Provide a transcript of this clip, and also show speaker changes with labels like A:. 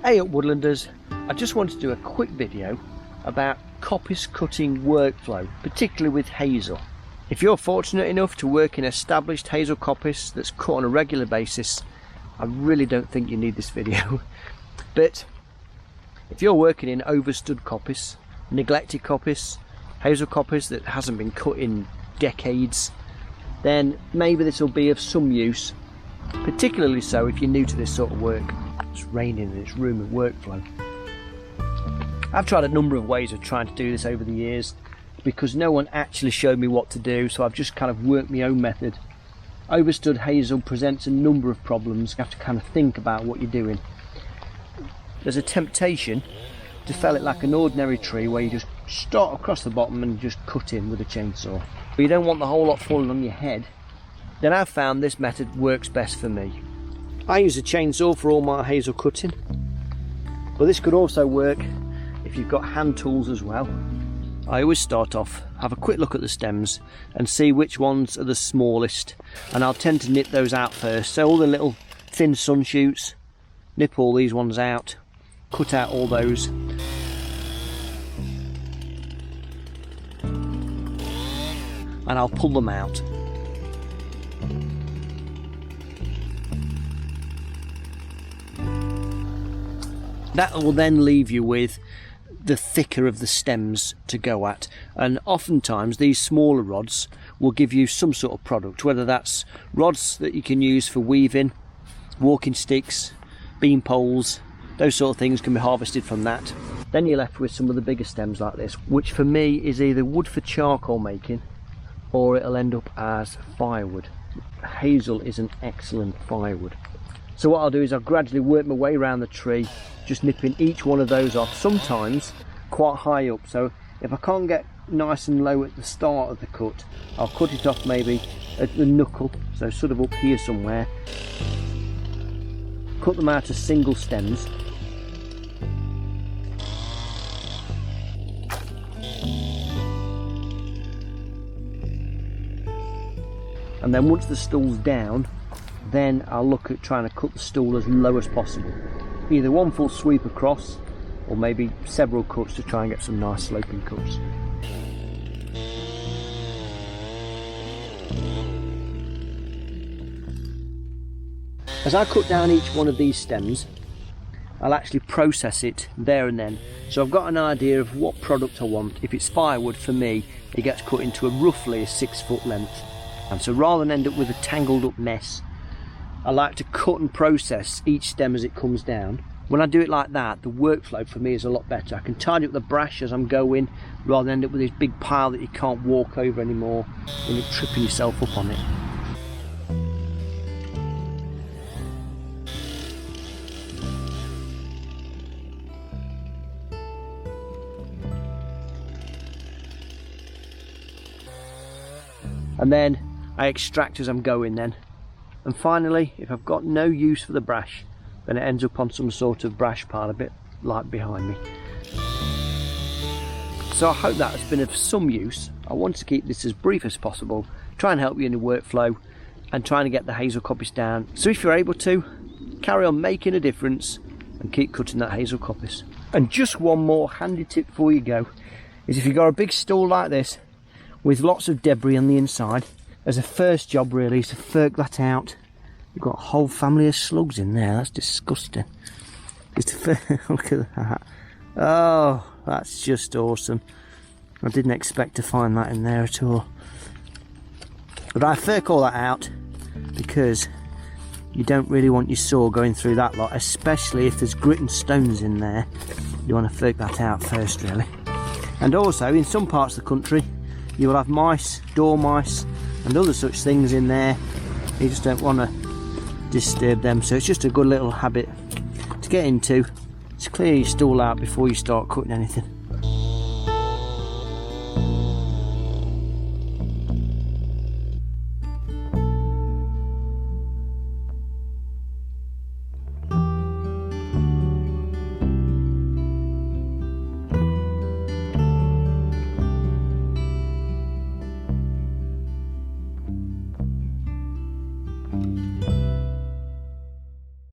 A: Hey up Woodlanders, I just wanted to do a quick video about coppice cutting workflow, particularly with hazel. If you're fortunate enough to work in established hazel coppice that's cut on a regular basis, I really don't think you need this video. But if you're working in overstood coppice, neglected coppice, hazel coppice that hasn't been cut in decades, then maybe this will be of some use, particularly so if you're new to this sort of work. It's raining in its room and workflow. I've tried a number of ways of trying to do this over the years because no one actually showed me what to do, so I've just kind of worked my own method. Overstood hazel presents a number of problems. You have to kind of think about what you're doing. There's a temptation to fell it like an ordinary tree where you just start across the bottom and just cut in with a chainsaw. But you don't want the whole lot falling on your head. Then I've found this method works best for me. I use a chainsaw for all my hazel cutting, but this could also work if you've got hand tools as well. I always start off, have a quick look at the stems and see which ones are the smallest, and I'll tend to nip those out first. So all the little thin sun shoots, nip all these ones out, cut out all those. And I'll pull them out. That will then leave you with the thicker of the stems to go at, and oftentimes these smaller rods will give you some sort of product, whether that's rods that you can use for weaving, walking sticks, beam poles, those sort of things can be harvested from that. Then you're left with some of the bigger stems like this, which for me is either wood for charcoal making or it'll end up as firewood. Hazel is an excellent firewood. So what I'll do is I'll gradually work my way around the tree, just nipping each one of those off, sometimes quite high up. So if I can't get nice and low at the start of the cut, I'll cut it off maybe at the knuckle, so sort of up here somewhere. Cut them out as single stems. And then once the stool's down, then I'll look at trying to cut the stool as low as possible. Either one full sweep across, or maybe several cuts to try and get some nice sloping cuts. As I cut down each one of these stems, I'll actually process it there and then. So I've got an idea of what product I want. If it's firewood, for me, it gets cut into a roughly a 6 foot length. And so rather than end up with a tangled up mess, I like to cut and process each stem as it comes down. When I do it like that, the workflow for me is a lot better. I can tidy up the brash as I'm going, rather than end up with this big pile that you can't walk over anymore and you're tripping yourself up on it. And then I extract as I'm going then. And finally, if I've got no use for the brash, then it ends up on some sort of brash pile a bit like behind me. So I hope that has been of some use. I want to keep this as brief as possible, try and help you in the workflow and trying to get the hazel coppice down. So if you're able to, carry on making a difference and keep cutting that hazel coppice. And just one more handy tip before you go, is if you've got a big stool like this with lots of debris on the inside, as a first job really is to ferk that out. You've got a whole family of slugs in there, that's disgusting. Look at that. Oh, that's just awesome. I didn't expect to find that in there at all. But I ferk all that out because you don't really want your saw going through that lot, especially if there's grit and stones in there. You want to ferk that out first really. And also in some parts of the country you will have mice, dormice and other such things in there. You just don't want to disturb them, so it's just a good little habit to get into, to clear your stool out before you start cutting anything.